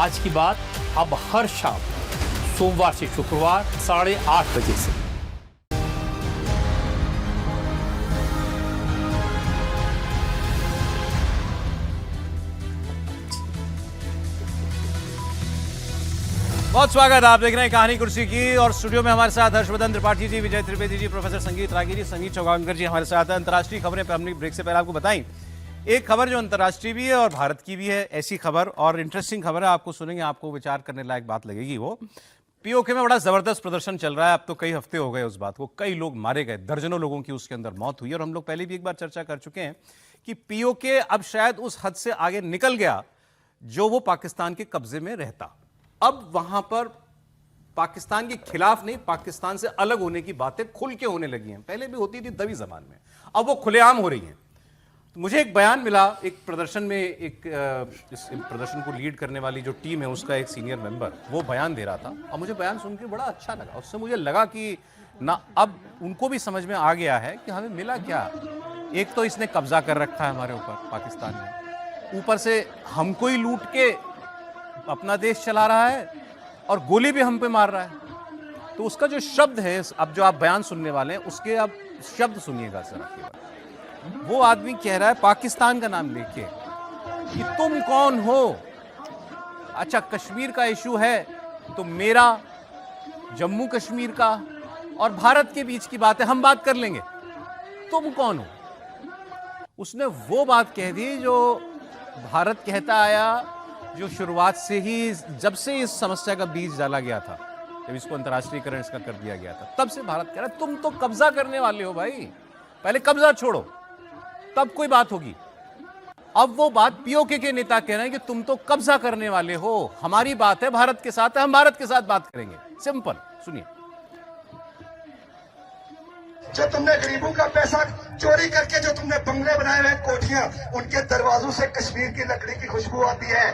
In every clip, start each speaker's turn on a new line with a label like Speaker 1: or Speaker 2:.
Speaker 1: आज की बात अब हर शाम सोमवार से शुक्रवार 8:30 बजे से।
Speaker 2: बहुत स्वागत, आप देख रहे हैं कहानी कुर्सी की और स्टूडियो में हमारे साथ हर्षवर्धन त्रिपाठी जी, विजय त्रिवेदी जी, प्रोफेसर संगीत रागी जी, संगीत चौगानकर जी हमारे साथ हैं। अंतर्राष्ट्रीय खबरें पर हमने ब्रेक से पहले आपको बताई। एक खबर जो अंतर्राष्ट्रीय भी है और भारत की भी है, ऐसी खबर और इंटरेस्टिंग खबर है, आपको सुनेंगे, आपको विचार करने लायक बात लगेगी। वो पीओके में बड़ा जबरदस्त प्रदर्शन चल रहा है। अब तो कई हफ्ते हो गए उस बात को, कई लोग मारे गए, दर्जनों लोगों की उसके अंदर मौत हुई और हम लोग पहले भी एक बार चर्चा कर चुके हैं कि पीओके अब शायद उस हद से आगे निकल गया जो वो पाकिस्तान के कब्जे में रहता। अब वहां पर पाकिस्तान के खिलाफ नहीं, पाकिस्तान से अलग होने की बातें खुल के होने लगी हैं। पहले भी होती थी दबी जबान में, अब वो खुलेआम हो रही हैं। तो मुझे एक बयान मिला एक प्रदर्शन में, इस प्रदर्शन को लीड करने वाली जो टीम है उसका एक सीनियर मेंबर वो बयान दे रहा था और मुझे बयान सुन के बड़ा अच्छा लगा। उससे मुझे लगा कि ना अब उनको भी समझ में आ गया है कि हमें मिला क्या। एक तो इसने कब्जा कर रखा है हमारे ऊपर पाकिस्तान ने, ऊपर से हमको ही लूट के अपना देश चला रहा है और गोली भी हम पे मार रहा है। तो उसका जो शब्द है, अब जो आप बयान सुनने वाले हैं उसके आप शब्द सुनिएगा जरा। वो आदमी कह रहा है पाकिस्तान का नाम लेके कि तुम कौन हो। अच्छा, कश्मीर का इशू है तो मेरा, जम्मू कश्मीर का और भारत के बीच की बात है, हम बात कर लेंगे, तुम कौन हो। उसने वो बात कह दी जो भारत कहता आया, जो शुरुआत से ही, जब से इस समस्या का बीज डाला गया था, जब इसको अंतर्राष्ट्रीयकरण इसका कर दिया गया था, तब से भारत कह रहा है तुम तो कब्जा करने वाले हो भाई, पहले कब्जा छोड़ो तब कोई बात होगी। अब वो बात पीओके के नेता कह रहे हैं कि तुम तो कब्जा करने वाले हो, हमारी बात है भारत के साथ है, हम भारत के साथ बात करेंगे। सिंपल, सुनिए।
Speaker 3: जो तुमने गरीबों का पैसा चोरी करके जो तुमने बंगले बनाए हुए कोठियां, उनके दरवाजों से कश्मीर की लकड़ी की खुशबू आती है।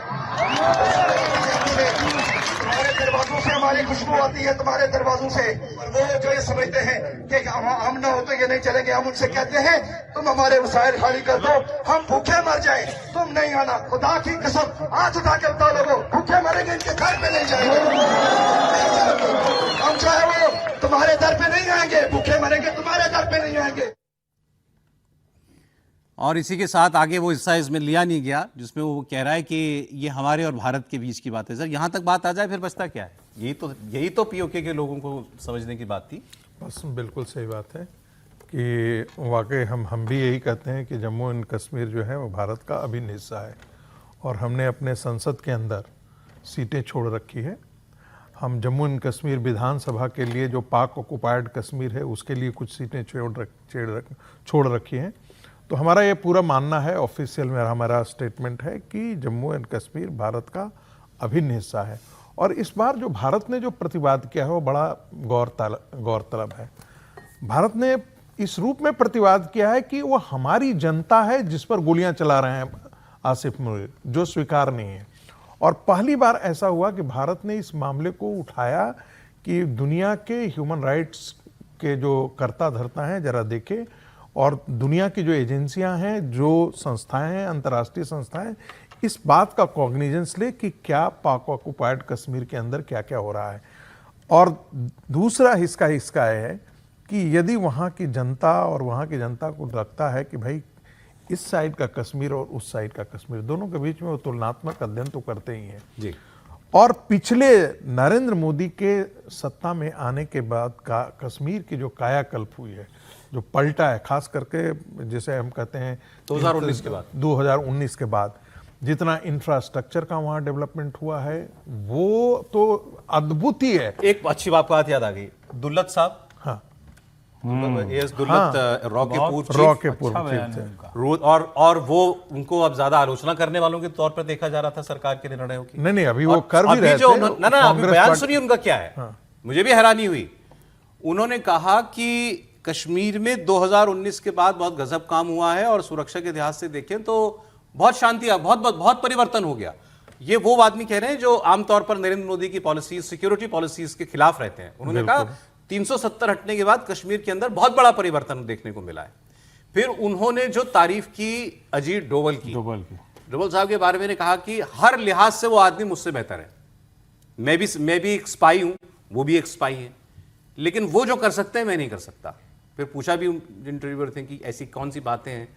Speaker 3: तुम्हारे दरवाजों से हमारी खुशबू आती है, तुम्हारे दरवाजों से। और वो जो ये समझते हैं कि हम ना हो तो ये नहीं चलेंगे, हम उनसे कहते हैं तुम हमारे वसाइल खाली कर दो, हम भूखे मर जाए, तुम नहीं आना। खुदा की कसम हाथ उठा के बता लोगों, भूखे मरेंगे, इनके घर पे नहीं जाएंगे। हम चाहे वो तुम्हारे दर पे नहीं आएंगे, भूखे मरेंगे, तुम्हारे दर पे नहीं आएंगे।
Speaker 2: और इसी के साथ आगे वो हिस्सा इसमें लिया नहीं गया जिसमें वो कह रहा है कि ये हमारे और भारत के बीच की बात है। सर, यहां तक बात आ जाए फिर बचता क्या है? यही तो पीओके के लोगों को समझने की बात थी।
Speaker 4: बस बिल्कुल सही बात है कि वाकई हम भी यही कहते हैं कि जम्मू एंड कश्मीर जो है वो भारत का अभिन्न हिस्सा है और हमने अपने संसद के अंदर सीटें छोड़ रखी है। हम जम्मू एंड कश्मीर विधानसभा के लिए जो पाक ऑक्युपाइड कश्मीर है उसके लिए कुछ सीटें छोड़ रखी हैं। तो हमारा ये पूरा मानना है, ऑफिशियल में हमारा स्टेटमेंट है कि जम्मू एंड कश्मीर भारत का अभिन्न हिस्सा है। और इस बार जो भारत ने जो प्रतिवाद किया है वो बड़ा गौरतलब है। भारत ने इस रूप में प्रतिवाद किया है कि वो हमारी जनता है जिस पर गोलियां चला रहे हैं आसिफ मुनीर, जो स्वीकार नहीं है। और पहली बार ऐसा हुआ कि भारत ने इस मामले को उठाया कि दुनिया के ह्यूमन राइट्स के जो कर्ता धर्ता हैं जरा देखें, और दुनिया की जो एजेंसियां हैं, जो संस्थाएं हैं, अंतर्राष्ट्रीय संस्थाएं, इस बात का कॉग्निजेंस ले कि क्या पाक ऑक्युपाइड कश्मीर के अंदर क्या क्या हो रहा है। और दूसरा हिस्सा है कि यदि वहाँ की जनता और वहाँ की जनता को लगता है कि भाई इस साइड का कश्मीर और उस साइड का कश्मीर, दोनों के बीच में वो तुलनात्मक अध्ययन तो करते ही हैं
Speaker 2: जी।
Speaker 4: और पिछले नरेंद्र मोदी के सत्ता में आने के बाद का कश्मीर की जो कायाकल्प हुई है, जो पलटा है, खास करके जैसे हम कहते हैं 2019 के बाद जितना इंफ्रास्ट्रक्चर का वहाँ डेवलपमेंट हुआ है वो तो अद्भुत ही है।
Speaker 2: एक अच्छी बात याद आ गई, दुल्लत साहब।
Speaker 4: हाँ,
Speaker 2: रॉ के पूर्व और वो उनको अब ज्यादा आलोचना करने वालों के तौर पर देखा जा रहा था सरकार के निर्णयों की।
Speaker 4: नहीं अभी वो कर भी रहे थे।
Speaker 2: ना अभी बयान सुनिए उनका क्या है। हाँ। मुझे भी हैरानी हुई। उन्होंने कहा कि कश्मीर में 2019 के बाद बहुत गजब काम हुआ है और सुरक्षा के लिहाज से देखें तो बहुत शांति, बहुत परिवर्तन हो गया। ये वो आदमी कह रहे हैं जो आमतौर पर नरेंद्र मोदी की पॉलिसीज, सिक्योरिटी पॉलिसीज के खिलाफ रहते हैं। उन्होंने कहा 370 हटने के बाद कश्मीर के अंदर बहुत बड़ा परिवर्तन देखने को मिला है। फिर उन्होंने जो तारीफ की अजीत डोवल की, डोभाल साहब के बारे में कहा कि हर लिहाज से वो आदमी मुझसे बेहतर है। मैं भी एक स्पाई हूं, वो भी एक स्पाई है, लेकिन वो जो कर सकते हैं मैं नहीं कर सकता। फिर पूछा भी इंटरव्यूअर थे कि ऐसी कौन सी बातें हैं,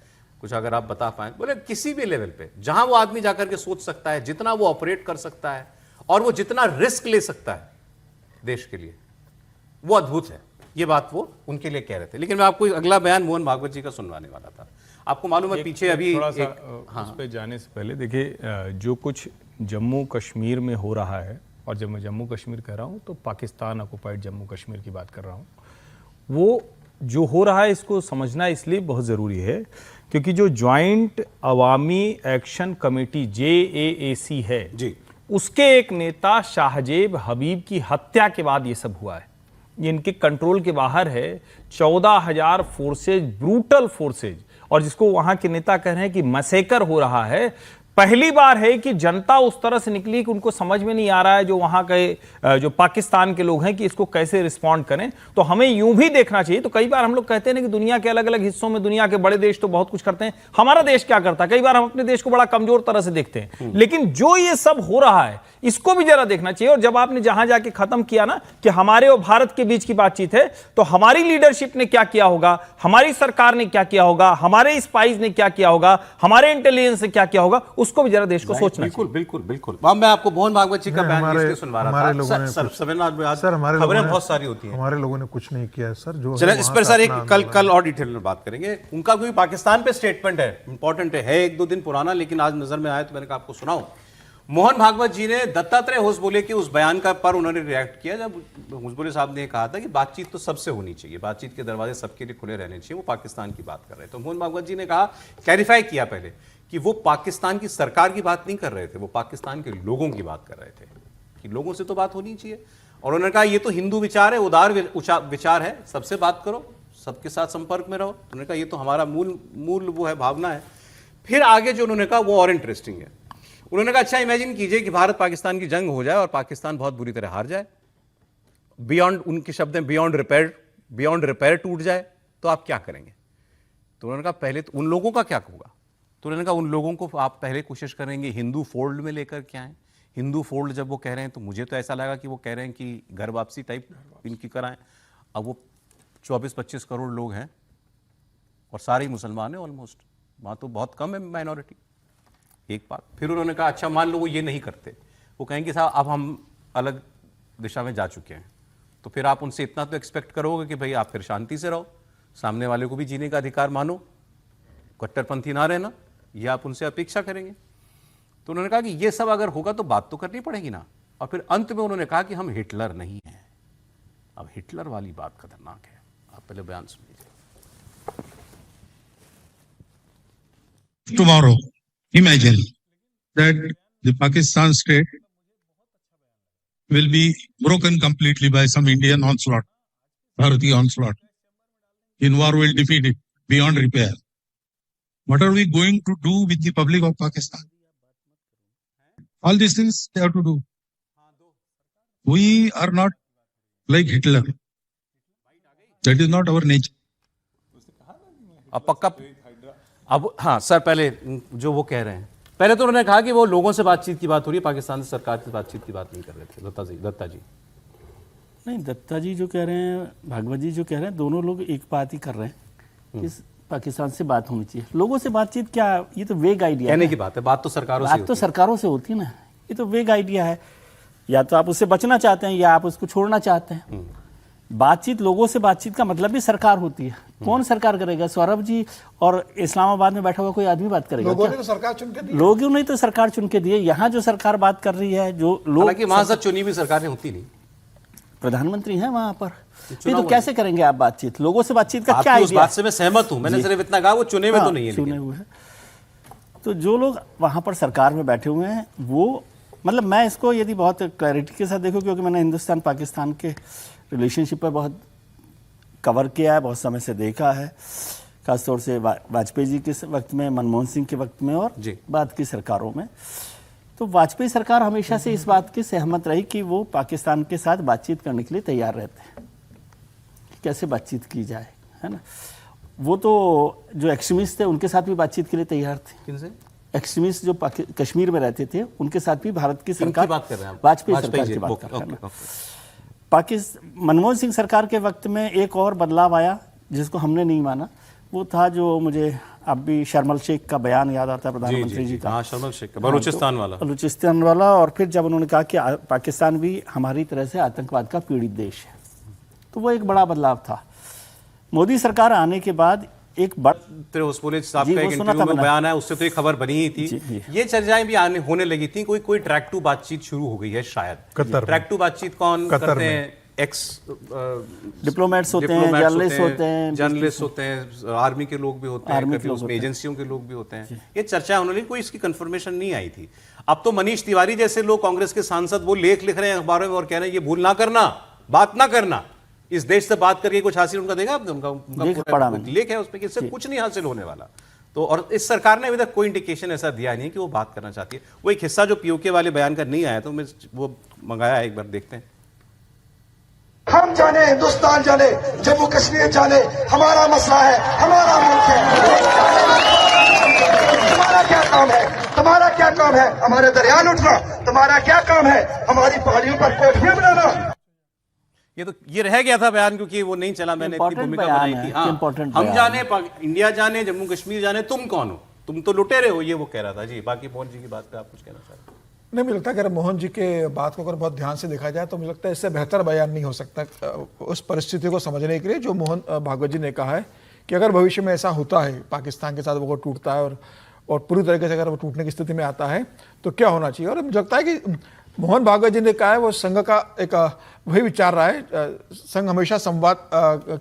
Speaker 2: कुछ अगर आप बता पाएं। बोले किसी भी लेवल पे जहां वो आदमी जाकर के सोच सकता है, जितना वो ऑपरेट कर सकता है और वो जितना रिस्क ले सकता है देश के लिए, वो अद्भुत है। ये बात वो उनके लिए कह रहे थे। लेकिन मैं आपको अगला बयान मोहन भागवत जी का सुनवाने वाला था। आपको मालूम है पीछे अभी
Speaker 5: थोड़ा सा
Speaker 2: हाँ
Speaker 5: उस पे जाने से पहले देखिए, जो कुछ जम्मू कश्मीर में हो रहा है, और जब मैं जम्मू कश्मीर कह रहा हूँ तो पाकिस्तान ऑक्युपाइड जम्मू कश्मीर की बात कर रहा हूँ, वो जो हो रहा है इसको समझना इसलिए बहुत ज़रूरी है क्योंकि जो जॉइंट अवामी एक्शन कमेटी JAAC है
Speaker 2: जी,
Speaker 5: उसके एक नेता शाहजेब हबीब की हत्या के बाद ये सब हुआ है। ये इनके कंट्रोल के बाहर है। 14,000 फोर्सेज, ब्रूटल फोर्सेज, और जिसको वहां के नेता कह रहे हैं कि मैसेकर हो रहा है। पहली बार है कि जनता उस तरह से निकली कि उनको समझ में नहीं आ रहा है, जो वहां के जो पाकिस्तान के लोग हैं, कि इसको कैसे रिस्पॉन्ड करें। तो हमें यूं भी देखना चाहिए। तो कई बार हम लोग कहते हैं ना कि दुनिया के अलग अलग हिस्सों में दुनिया के बड़े देश तो बहुत कुछ करते हैं, हमारा देश क्या करता है? कई बार हम अपने देश को बड़ा कमजोर तरह से देखते हैं। लेकिन जो ये सब हो रहा है इसको भी जरा देखना चाहिए। और जब आपने जहां जाके खत्म किया ना कि हमारे और भारत के बीच की बातचीत है, तो हमारी लीडरशिप ने क्या किया होगा, हमारी सरकार ने क्या किया होगा, हमारे स्पाइस ने क्या किया होगा, हमारे इंटेलिजेंस ने क्या किया होगा, उसको भी जरा देश को सोचना
Speaker 2: बिल्कुल बिल्कुल बिल्कुल। अब मैं आपको मोहन भागवत जी का बयान इसलिए सुनवा रहा था।
Speaker 4: सर हमारे
Speaker 2: खबरें बहुत सारी होती हैं।
Speaker 4: हमारे लोगों ने कुछ नहीं किया है सर। जो
Speaker 2: चलिए
Speaker 4: है
Speaker 2: इस
Speaker 4: वहाँ
Speaker 2: पर
Speaker 4: का
Speaker 2: सर एक
Speaker 4: अपना
Speaker 2: कल
Speaker 4: आंदोलन
Speaker 2: और डिटेल में बात करेंगे। उनका कोई पाकिस्तान पे स्टेटमेंट है, इंपॉर्टेंट है 1-2 दिन पुराना, लेकिन आज नजर में आया तो मैंने कहा आपको सुनाऊं। मोहन भागवत जी ने दत्तात्रेय होसबोले के उस बयान का पर उन्होंने रिएक्ट किया जब होसबोले साहब ने कहा था कि बातचीत तो सबसे होनी चाहिए, बातचीत के दरवाजे सबके लिए खुले रहने चाहिए। वो पाकिस्तान की बात कर रहे थे। तो मोहन भागवत जी ने कहा, क्लैरिफाई किया पहले कि वो पाकिस्तान की सरकार की बात नहीं कर रहे थे, वो पाकिस्तान के लोगों की बात कर रहे थे कि लोगों से तो बात होनी चाहिए। और उन्होंने कहा ये तो हिंदू विचार है, उदार विचार है, सबसे बात करो, सबके साथ संपर्क में रहो। उन्होंने कहा ये तो हमारा मूल वो है, भावना है। फिर आगे जो उन्होंने कहा वो और इंटरेस्टिंग है। उन्होंने कहा अच्छा इमेजिन कीजिए कि भारत पाकिस्तान की जंग हो जाए और पाकिस्तान बहुत बुरी तरह हार जाए, बियॉन्ड, उनके शब्द में बियॉन्ड रिपेयर टूट जाए, तो आप क्या करेंगे? तो उन्होंने कहा पहले तो उन लोगों का क्या होगा? तो उन्होंने कहा उन लोगों को आप पहले कोशिश करेंगे हिंदू फोल्ड में लेकर के आए। हिंदू फोल्ड जब वो कह रहे हैं तो मुझे तो ऐसा लगा कि वो कह रहे हैं कि घर वापसी टाइप इनकी कराएं। अब वो 24-25 करोड़ लोग हैं और सारे ही मुसलमान हैं ऑलमोस्ट, वहाँ तो बहुत कम है माइनॉरिटी। एक बात। फिर उन्होंने कहा अच्छा मान लो वो ये नहीं करते, वो कहेंगे साहब अब हम अलग दिशा में जा चुके हैं, तो फिर आप उनसे इतना तो एक्सपेक्ट करोगे कि भाई आप फिर शांति से रहो, सामने वाले को भी जीने का अधिकार मानो, कट्टरपंथी ना रहना, ये आप उनसे अपेक्षा करेंगे। तो उन्होंने कहा कि ये सब अगर होगा तो बात तो करनी पड़ेगी ना। और फिर अंत में उन्होंने कहा कि हम हिटलर नहीं हैं। अब हिटलर वाली बात खतरनाक है। आप पहले बयान सुन लीजिए।
Speaker 6: Tomorrow, imagine that the Pakistan state will be broken completely by some Indian onslaught, Bharati onslaught. In war will defeat it beyond repair. What are we going to do with the public of Pakistan? All these things they have to do. We are not like Hitler. That is not our nature.
Speaker 2: अब पक्का अब हाँ sir, पहले जो वो कह रहे हैं, पहले तो उन्होंने कहा कि वो लोगों से बातचीत की बात हो रही है, पाकिस्तान से सरकार से बातचीत की बात नहीं कर रहे थे। दत्ता जी
Speaker 7: नहीं, दत्ता जी जो कह रहे हैं, भागवत जी जो कह रहे हैं, दोनों लोग एक बात ही कर रहे हैं कि पाकिस्तान से बात होनी चाहिए। लोगों से बातचीत क्या, ये तो वेग आइडिया
Speaker 2: कहने की बात है, बात तो सरकारों से
Speaker 7: बात तो सरकारों से होती है ना। ये तो वेग आइडिया है, या तो आप उससे बचना चाहते हैं या आप उसको छोड़ना चाहते हैं। बातचीत, लोगों से बातचीत का मतलब भी सरकार होती है। कौन सरकार करेगा? सौरभ जी और इस्लामाबाद में बैठा हुआ कोई आदमी बात करेगा?
Speaker 3: लोगों ने तो सरकार चुन के दी,
Speaker 7: लोगों ने तो सरकार चुन के दी है। यहाँ जो सरकार बात कर रही है, जो लोग,
Speaker 2: हालांकि वहां से चुनी हुई सरकारें होती नहीं,
Speaker 7: प्रधानमंत्री हैं वहां पर, नहीं तो कैसे करेंगे आप बातचीत? लोगों से बातचीत का क्या
Speaker 2: उस बात से मैं सहमत हूं, मैंने सिर्फ इतना कहा वो चुने हुए तो नहीं है।
Speaker 7: चुने हुए हैं। तो जो लोग वहां पर सरकार में बैठे हुए हैं वो, मतलब मैं इसको यदि बहुत क्लैरिटी के साथ देखो, क्योंकि मैंने हिंदुस्तान पाकिस्तान के रिलेशनशिप पर बहुत कवर किया है, बहुत समय से देखा है, खासतौर से वाजपेयी जी के वक्त में, मनमोहन सिंह के वक्त में और बाद की सरकारों में। तो वाजपेयी सरकार हमेशा से इस बात की सहमत रही कि वो पाकिस्तान के साथ बातचीत करने के लिए तैयार रहते हैं, कैसे बातचीत की जाए, है ना। वो तो जो एक्सट्रीमिस्ट थे उनके साथ भी बातचीत के लिए तैयार थे।
Speaker 2: किनसे?
Speaker 7: एक्सट्रीमिस्ट जो कश्मीर में रहते थे उनके साथ भी भारत की सरकार,
Speaker 2: बात कर रहे हैं आप?
Speaker 7: वाजपेयी सरकार की बात कर रहे हैं। पाकिस्तान मनमोहन सिंह सरकार के वक्त में एक और बदलाव आया जिसको हमने नहीं माना, वो था जो मुझे अब भी शर्मल शेख का बयान याद आता है, प्रधानमंत्री जी का।
Speaker 2: हाँ, शर्मल शेख का, बलूचिस्तान वाला।
Speaker 7: बलूचिस्तान वाला। और फिर जब उन्होंने कहा कि पाकिस्तान भी हमारी तरह से आतंकवाद का पीड़ित देश है, तो वो एक बड़ा बदलाव था। मोदी सरकार आने के बाद एक
Speaker 2: साहब का एक इंटरव्यू में बयान है, उससे तो एक खबर बनी ही थी। ये चर्चाएं भी होने लगी थी, कोई ट्रैक टू बातचीत शुरू हो गई है शायद। ट्रैक टू बातचीत कौन करते हैं? एक्स
Speaker 7: डिप्लोमेट्स होते हैं,
Speaker 2: जर्नलिस्ट होते हैं, आर्मी के लोग भी होते हैं, कभी उसमें एजेंसियों के लोग भी होते हैं। ये चर्चा होने लगी, कोई इसकी कंफर्मेशन नहीं आई थी। अब तो मनीष तिवारी जैसे लोग, कांग्रेस के सांसद, वो लेख लिख रहे हैं अखबारों में और कह रहे हैं ये भूल ना करना, बात ना करना, इस देश से बात करके कुछ हासिल उनका देगा आपने? उनका लेख है उसमें कि इससे कुछ नहीं हासिल होने वाला। तो और इस सरकार ने अभी तक कोई इंडिकेशन ऐसा दिया नहीं कि वो बात करना चाहती है। वो एक हिस्सा जो पीओके वाले बयान का नहीं आया, तो मैं वो मंगाया है, एक बार देखते हैं।
Speaker 3: हम जाने, हिंदुस्तान जाने, जम्मू कश्मीर जाने, हमारा मसला है, हमारा मुल्क है। तुम्हारा क्या काम है? तुम्हारा क्या काम है हमारे दरिया लुटना? तुम्हारा क्या काम है हमारी पहाड़ियों पर कोठियां बनाना?
Speaker 2: ये रह गया था बयान, क्योंकि वो नहीं चला। मैंने इतनी भूमिका बनाई थी। हाँ, हम जाने, इंडिया जाने, जम्मू कश्मीर जाने, तुम कौन हो? तुम तो लुटेरे हो, ये वो कह रहा था। जी, बाकी मोहन जी की बात पे आप कुछ कहना चाहते हैं?
Speaker 8: नहीं, मुझे लगता है अगर मोहन जी के बात को अगर बहुत ध्यान से देखा जाए तो मुझे लगता है इससे बेहतर बयान नहीं हो सकता उस परिस्थिति को समझने के लिए जो मोहन भागवत जी ने कहा है कि अगर भविष्य में ऐसा होता है, पाकिस्तान के साथ वो टूटता है और पूरी तरीके से अगर वो टूटने की स्थिति में आता है तो क्या होना चाहिए। और मुझे लगता है कि मोहन भागवत जी ने कहा है वो संघ का एक वही विचार रहा है। संघ हमेशा संवाद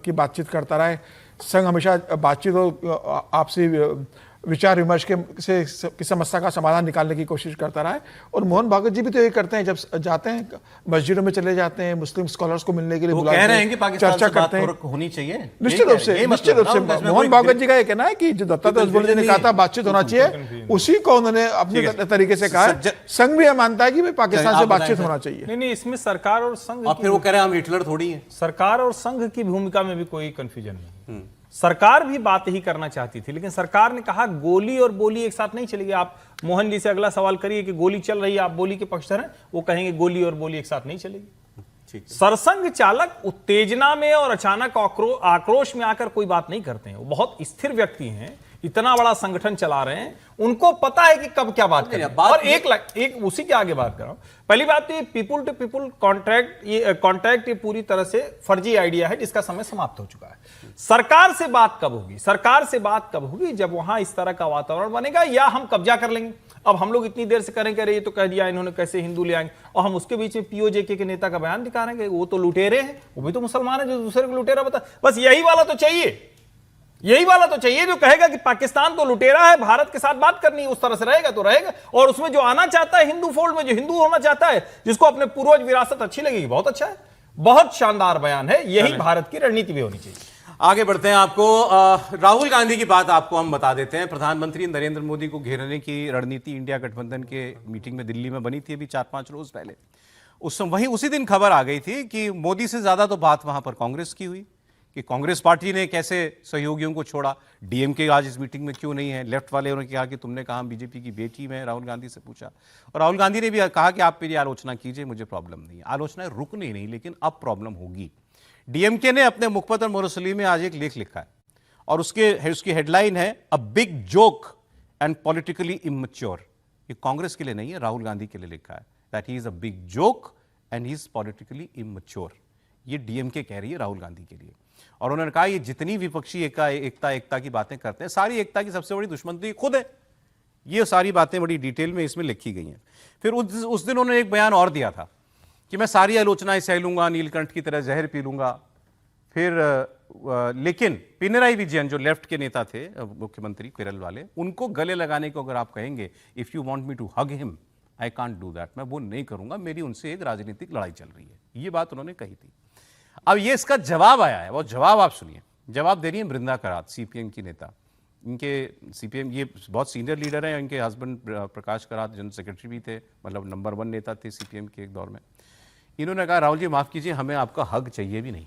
Speaker 8: की बातचीत करता रहा है, संघ हमेशा बातचीत और आपसी विचार विमर्श की समस्या का समाधान निकालने की कोशिश करता रहा है। और मोहन भागवत जी भी तो ये करते हैं, जब जाते हैं मस्जिदों में चले जाते हैं, मुस्लिम स्कॉलर्स को मिलने के लिए बुलाते हैं,
Speaker 2: कह रहे हैं कि पाकिस्तान
Speaker 8: चर्चा
Speaker 2: से बात
Speaker 8: करते हैं।
Speaker 2: होनी चाहिए।
Speaker 8: निश्चित रूप से मोहन भागवत जी का ये कहना है कि जो दत्तात्रेय जी ने कहा था बातचीत होना चाहिए, उसी को उन्होंने अपने तरीके से कहा है। संघ भी यह मानता है कि पाकिस्तान से बातचीत होना चाहिए।
Speaker 5: नहीं, इसमें सरकार और संघ,
Speaker 2: और फिर वो कह रहे हैं हम हिटलर थोड़ी है।
Speaker 5: सरकार और संघ की भूमिका में भी कोई कंफ्यूजन नहीं। सरकार भी बात ही करना चाहती थी, लेकिन सरकार ने कहा गोली और बोली एक साथ नहीं चलेगी। आप मोहन जी से अगला सवाल करिए कि गोली चल रही है, आप बोली के पक्षधर हैं, वो कहेंगे गोली और बोली एक साथ नहीं चलेगी। सरसंघ चालक उत्तेजना में और अचानक आक्रोश में आकर कोई बात नहीं करते हैं। वो बहुत स्थिर व्यक्ति हैं, इतना बड़ा संगठन चला रहे हैं, उनको पता है कि कब क्या बात करें। और एक उसी के आगे बात कर रहा हूं। पहली बात तो ये पीपुल टू पीपुल कॉन्ट्रैक्ट ये पूरी तरह से फर्जी आइडिया है जिसका समय समाप्त हो चुका है। सरकार से बात कब होगी? सरकार से बात कब होगी? जब वहां इस तरह का वातावरण बनेगा या हम कब्जा कर लेंगे। अब हम लोग इतनी देर से करेंगे, अरे ये तो कह दिया इन्होंने, कैसे हिंदू ले आएंगे, और हम उसके बीच में पीओजेके के नेता का बयान दिखा रहे हैं वो तो लुटेरे हैं, वो भी तो मुसलमान है जो दूसरे को लुटेरा बता। बस यही वाला तो चाहिए, यही वाला तो चाहिए जो कहेगा कि पाकिस्तान तो लुटेरा है, भारत के साथ बात करनी है। उस तरह से रहेगा तो रहेगा। और उसमें जो आना चाहता है हिंदू फोल्ड में, जो हिंदू होना चाहता है, जिसको अपने पूर्वज विरासत अच्छी लगेगी, बहुत अच्छा है, बहुत शानदार बयान है। यही भारत की रणनीति भी होनी चाहिए।
Speaker 2: आगे बढ़ते हैं। आपको राहुल गांधी की बात आपको हम बता देते हैं। प्रधानमंत्री नरेंद्र मोदी को घेरने की रणनीति इंडिया गठबंधन के मीटिंग में दिल्ली में बनी थी अभी 4-5 रोज पहले। उसी दिन खबर आ गई थी कि मोदी से ज्यादा तो बात वहां पर कांग्रेस की हुई कि कांग्रेस पार्टी ने कैसे सहयोगियों को छोड़ा। डीएमके आज इस मीटिंग में क्यों नहीं है? लेफ्ट वाले उन्होंने कहा कि तुमने कहा हम बीजेपी की बेटी में, राहुल गांधी से पूछा, और राहुल गांधी ने भी कहा कि आप मेरी आलोचना कीजिए, मुझे प्रॉब्लम नहीं है। आलोचना रुकनी नहीं, लेकिन अब प्रॉब्लम होगी। डीएमके ने अपने मुखपत्र मुरसली में आज एक लेख लिखा है और उसकी हेडलाइन है a big joke and politically immature. ये कांग्रेस के लिए नहीं है, राहुल गांधी के लिए लिखा है that he is a big joke and he is politically immature. ये डीएमके कह रही है राहुल गांधी के लिए। और उन्होंने कहा ये जितनी विपक्षी एकता की बातें करते हैं, सारी एकता की सबसे बड़ी दुश्मन तो ये खुद है। ये सारी बातें बड़ी डिटेल में इसमें लिखी गई हैं। फिर उस दिन उन्होंने एक बयान और दिया था कि मैं सारी आलोचनाएं सह लूंगा, नीलकंठ की तरह जहर पी लूंगा। फिर लेकिन पिनराई विजयन जो लेफ्ट के नेता थे, मुख्यमंत्री केरल वाले, उनको गले लगाने को अगर आप कहेंगे if you want me to hug him I can't do that, मैं वो नहीं करूंगा, मेरी उनसे एक राजनीतिक लड़ाई चल रही है। ये बात उन्होंने कही थी। अब ये इसका जवाब आया है, वो जवाब आप सुनिए। जवाब दे रही है वृंदा करात, सीपीएम की नेता। इनके सीपीएम ये बहुत सीनियर लीडर हैं। इनके हस्बैंड प्रकाश करात जनरल सेक्रेटरी भी थे, मतलब नंबर 1 नेता थे सीपीएम के एक दौर में। इन्होंने कहा राहुल जी माफ कीजिए, हमें आपका हग चाहिए भी नहीं,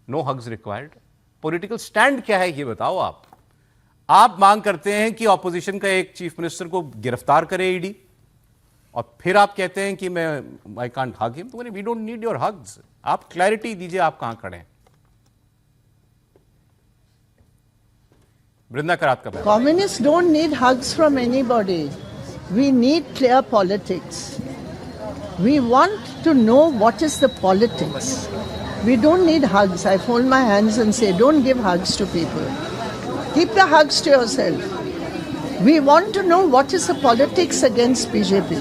Speaker 2: no hugs required. Political stand क्या है ये बताओ आप। आप मांग करते हैं कि ऑपोजिशन का एक चीफ मिनिस्टर को गिरफ्तार करे ईडी, और फिर आप कहते हैं कि मैं आई कांट हग हिम। तो we don't need your hugs. आप क्लैरिटी दीजिए, आप कहां खड़े हैं। वृंदा करात का बयान।
Speaker 9: Communists don't need hugs from anybody. We need clear politics. We want to know what is the politics. We don't need hugs. I fold my hands and say, don't give hugs to people. Keep the hugs to yourself. We want to know what is the politics against BJP.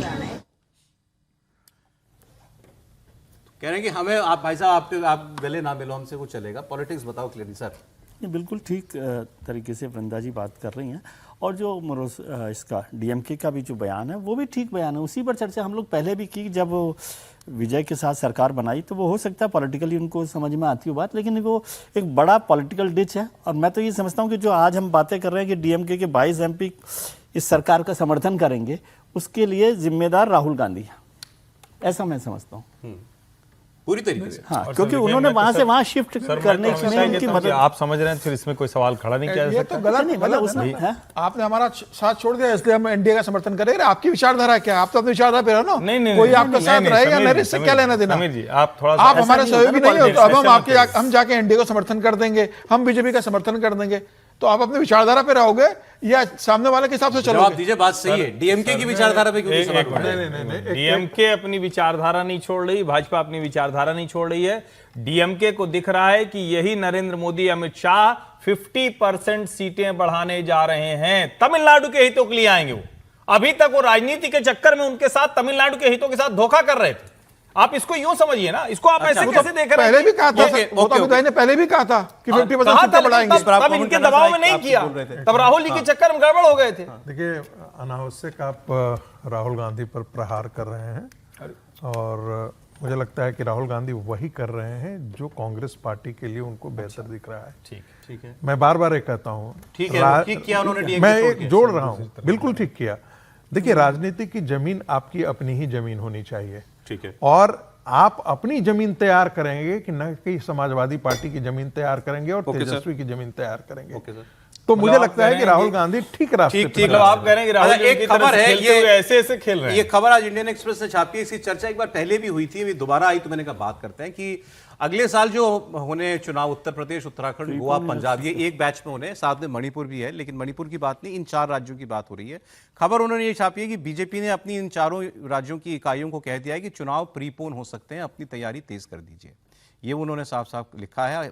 Speaker 2: कह रहे हैं कि हमें आप भाई साहब आप गले ना मिलो हमसे, वो चलेगा। पॉलिटिक्स बताओ क्लियरली सर।
Speaker 7: ये बिल्कुल ठीक तरीके से वृंदा जी बात कर रही हैं, और जो इसका डीएमके का भी जो बयान है वो भी ठीक बयान है। उसी पर चर्चा हम लोग पहले भी की, जब वो विजय के साथ सरकार बनाई, तो वो हो सकता है पॉलिटिकली उनको समझ में आती हो बात, लेकिन वो एक बड़ा पॉलिटिकल डिच है। और मैं तो ये समझता हूँ कि जो आज हम बातें कर रहे हैं कि डीएमके के 22 एमपी इस सरकार का समर्थन करेंगे, उसके लिए जिम्मेदार राहुल गांधी है, ऐसा मैं समझता हूँ
Speaker 2: पूरी तरीके से।
Speaker 7: हाँ, क्योंकि उन्होंने वहां से वहां शिफ्ट करने में उनकी मदद।
Speaker 5: आप समझ रहे हैं, फिर इसमें कोई सवाल खड़ा नहीं किया जा
Speaker 8: ये
Speaker 5: सकता।
Speaker 8: तो गलत नहीं,
Speaker 7: मतलब
Speaker 8: उसमें
Speaker 7: है?
Speaker 8: आपने हमारा साथ छोड़ दिया इसलिए हम एनडीए का समर्थन करेंगे। आपकी विचारधारा क्या है? आप तो अपनी विचारधारा पे रहो ना।
Speaker 5: नहीं,
Speaker 8: कोई आपका साथ रहेगा नहीं, इससे क्या लेना देना?
Speaker 5: समीर जी, आप थोड़ा सा
Speaker 8: आप हमारे सहयोगी नहीं हो, तो अब
Speaker 5: ऐसे
Speaker 8: हम जाके एनडीए को समर्थन कर देंगे, हम बीजेपी का समर्थन कर देंगे। तो आप अपनी विचारधारा पे रहोगे या सामने वाले के हिसाब से
Speaker 2: जवाब
Speaker 8: चलोगे?
Speaker 2: दीजिए, बात सही है। डीएमके की विचारधारा पे क्यों सवाल उठा रहे हैं?
Speaker 5: डीएमके अपनी विचारधारा नहीं छोड़ रही, भाजपा अपनी विचारधारा नहीं छोड़ रही है। डीएमके को दिख रहा है कि यही नरेंद्र मोदी, अमित शाह 50% सीटें बढ़ाने जा रहे हैं। तमिलनाडु के हितों के लिए आएंगे वो। अभी तक वो राजनीति के चक्कर में उनके साथ, तमिलनाडु के हितों के साथ धोखा कर रहे थे। आप इसको यूं समझिए ना, इसको आप ऐसे कैसे देख रहे हैं?
Speaker 8: पहले भी कहा था, ने पहले भी कहा था कि 50% सीटें बढ़ाएंगे।
Speaker 5: तब इनके दबाव में नहीं किया, तब राहुल जी के चक्कर में गड़बड़ हो गए थे।
Speaker 4: देखिए, अनावश्यक आप राहुल गांधी पर प्रहार कर रहे हैं, और मुझे लगता है कि राहुल गांधी वही कर रहे हैं जो कांग्रेस पार्टी के लिए उनको बेहतर दिख रहा है।
Speaker 2: ठीक है।
Speaker 4: मैं बार बार ये कहता हूँ,
Speaker 2: ठीक है, ठीक किया उन्होंने डीएमके
Speaker 4: मैं
Speaker 2: छोड़
Speaker 4: एक
Speaker 2: के।
Speaker 4: जोड़ रहा हूँ, बिल्कुल ठीक किया। देखिए, राजनीति की जमीन आपकी अपनी ही जमीन होनी चाहिए,
Speaker 2: ठीक है।
Speaker 4: और आप अपनी जमीन तैयार करेंगे कि न कि समाजवादी पार्टी की जमीन तैयार करेंगे और तेजस्वी की जमीन तैयार करेंगे। तो मुझे लगता है कि राहुल गांधी ठीक रास्ते पे
Speaker 5: ठीक, आप कह रहे हैं कि राहुल जी
Speaker 2: एक खबर है, ये
Speaker 5: ऐसे खेल रहे हैं।
Speaker 2: ये खबर आज इंडियन एक्सप्रेस ने छापी है। इसकी चर्चा एक बार पहले भी हुई थी, अभी दोबारा आई, तो मैंने कहा बात करते हैं कि अगले साल जो होने चुनाव उत्तर प्रदेश, उत्तराखंड, गोवा, पंजाब, ये एक बैच में होने, साथ में मणिपुर भी है, लेकिन मणिपुर की बात नहीं, इन 4 राज्यों की बात हो रही है। खबर उन्होंने ये छापी है कि बीजेपी ने अपनी इन 4 राज्यों की इकाइयों को कह दिया है कि चुनाव प्रीपोन हो सकते हैं, अपनी तैयारी तेज कर दीजिए। ये उन्होंने साफ साफ लिखा है।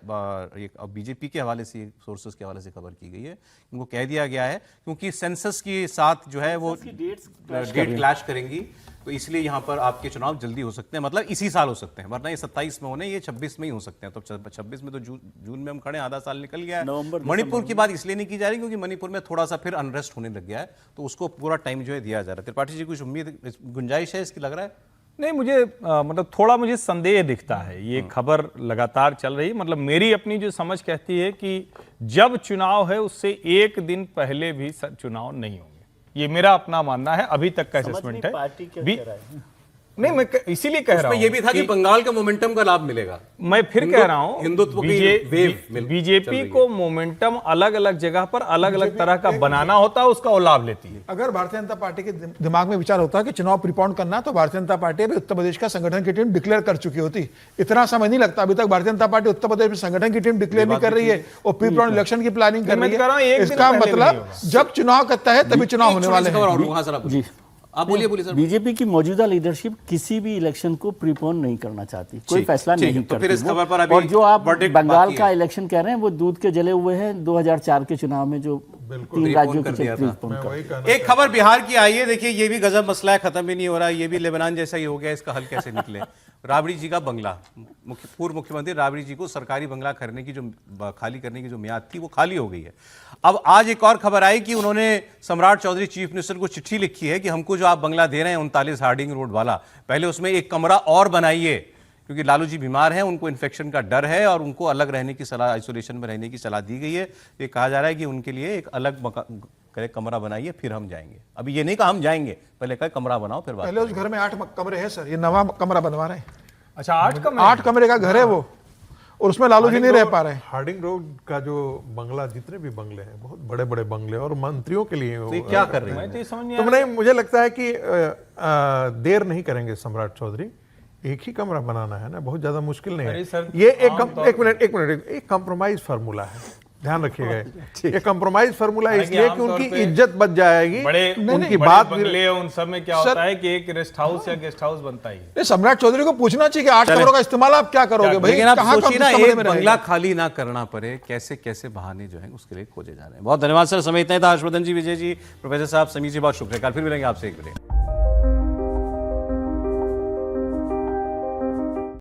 Speaker 2: बीजेपी के हवाले से, सोर्सेस के हवाले से खबर की गई है। इनको कह दिया गया है क्योंकि सेंसस के साथ जो है वो डेट क्लैश करेंगी, तो इसलिए यहाँ पर आपके चुनाव जल्दी हो सकते हैं, मतलब इसी साल हो सकते हैं, वरना ये 27 में होने, ये 26 में ही हो सकते हैं। तो 26 में तो जून में हम खड़े, आधा साल निकल गया है। मणिपुर की बात इसलिए नहीं की जा रही क्योंकि मणिपुर में थोड़ा सा फिर अनरेस्ट होने लग गया है, तो उसको पूरा टाइम जो है दिया जा रहा है। त्रिपाठी जी, कुछ उम्मीद, गुंजाइश है इसकी, लग रहा है?
Speaker 5: नहीं, मुझे मतलब थोड़ा मुझे संदेह दिखता है। ये खबर लगातार चल रही, मतलब मेरी अपनी जो समझ कहती है कि जब चुनाव है उससे एक दिन पहले भी चुनाव नहीं होंगे। ये मेरा अपना मानना है, अभी तक का असेसमेंट है।
Speaker 7: पार्टी क्या
Speaker 5: भी,
Speaker 7: कह रहा है?
Speaker 5: नहीं, मैं इसीलिए कह रहा हूं,
Speaker 2: ये भी था कि बंगाल का मोमेंटम का लाभ मिलेगा।
Speaker 5: मैं फिर कह रहा हूं,
Speaker 2: हिंदुत्व की वेव
Speaker 5: बीजेपी को मोमेंटम अलग अलग जगह पर अलग अलग तरह का बनाना होता है, उसका वो लाभ लेती है।
Speaker 8: अगर भारतीय जनता पार्टी के दिमाग में विचार होता है कि चुनाव प्रीपोन करना, तो भारतीय जनता पार्टी अभी उत्तर प्रदेश का संगठन की टीम डिक्लेयर कर चुकी होती। इतना समय नहीं लगता। अभी तक भारतीय जनता पार्टी उत्तर प्रदेश में संगठन की टीम डिक्लेयर नहीं कर रही है और प्रीपोन इलेक्शन की प्लानिंग कर रही है। इसका मतलब जब चुनाव करता है तभी चुनाव होने वाले हैं।
Speaker 7: जी,
Speaker 2: आप बोलिए सर।
Speaker 7: बीजेपी की मौजूदा लीडरशिप किसी भी इलेक्शन को प्रीपोन नहीं करना चाहती, कोई फैसला नहीं
Speaker 2: तो फिर इस
Speaker 7: करती
Speaker 2: खबर पर अभी
Speaker 7: और जो आप
Speaker 2: verdict
Speaker 7: बंगाल
Speaker 2: बाकी
Speaker 7: का
Speaker 2: है।
Speaker 7: इलेक्शन कह रहे हैं वो दूध के जले हुए हैं। 2004 के चुनाव में जो 3 राज्यों
Speaker 2: कर
Speaker 7: के
Speaker 2: दिया था।
Speaker 7: प्रीपोन कर
Speaker 2: एक खबर बिहार की आई है, देखिए ये भी गजब मसला है, खत्म भी नहीं हो रहा, ये भी लेबनान जैसा ही हो गया, इसका हल कैसे निकले। राबड़ी जी का बंगला, पूर्व मुख्यमंत्री राबड़ी जी को सरकारी बंगला खरीदने की जो खाली करने की जो मियाद थी वो खाली हो गई है। अब आज एक और खबर आई कि उन्होंने सम्राट चौधरी चीफ मिनिस्टर को चिट्ठी लिखी है कि हमको जो आप बंगला दे रहे हैं 39 हार्डिंग रोड वाला, पहले उसमें एक कमरा और बनाइए, क्योंकि लालू जी बीमार हैं, उनको इन्फेक्शन का डर है और उनको अलग रहने की सलाह, आइसोलेशन में रहने की सलाह दी गई है। ये कहा जा रहा है कि उनके लिए एक अलग कमरा बनाइए, फिर हम जाएंगे। अभी ये नहीं कहा हम जाएंगे, पहले कहा कमरा बनाओ फिर बात।
Speaker 8: पहले उस घर में 8 कमरे हैं सर, ये नवा कमरा बनवा रहे हैं।
Speaker 5: अच्छा, 8 कमरे?
Speaker 8: 8 कमरे का घर है वो। और उसमें लालू जी नहीं रह पा रहे।
Speaker 4: हार्डिंग रोड का जो बंगला, जितने भी बंगले हैं, बहुत बड़े बड़े बंगले और मंत्रियों के लिए
Speaker 2: तो ये क्या कर रहे हैं?
Speaker 5: मैं तो ये समझ नहीं
Speaker 4: तो
Speaker 5: आ रहा।
Speaker 4: मुझे लगता है कि देर नहीं करेंगे सम्राट चौधरी। एक ही कमरा बनाना है ना, बहुत ज्यादा मुश्किल नहीं
Speaker 5: अरे
Speaker 4: है।
Speaker 5: सर,
Speaker 4: ये
Speaker 5: आमतौर
Speaker 4: एक मिनट, एक कंप्रोमाइज फार्मूला है, ध्यान रखिएगा। ये कंप्रोमाइज फार्मूला है इसलिए कि उनकी इज्जत बच जाएगी, उनकी बात भी।
Speaker 5: बंगले उन सब में क्या होता है कि एक रेस्ट हाउस या गेस्ट हाउस बनता ही है।
Speaker 8: नहीं, सम्राट चौधरी को पूछना चाहिए कि 8 कमरों का इस्तेमाल आप क्या करोगे भाई?
Speaker 2: लेकिन आप
Speaker 8: कहाँ
Speaker 2: सोचिए ना,
Speaker 8: कमरे में
Speaker 2: एक
Speaker 8: रहेगा?
Speaker 2: बंगला खाली ना करना पड़े, कैसे कैसे बहाने जो है उसके लिए खोजे जा रहे हैं। बहुत धन्यवाद सर, समय इतना ही था। हर्षवर्धन जी, विजय जी, प्रोफेसर साहब, समीर जी, बहुत शुक्रिया। कल फिर मिलेंगे आपसे एक बजे।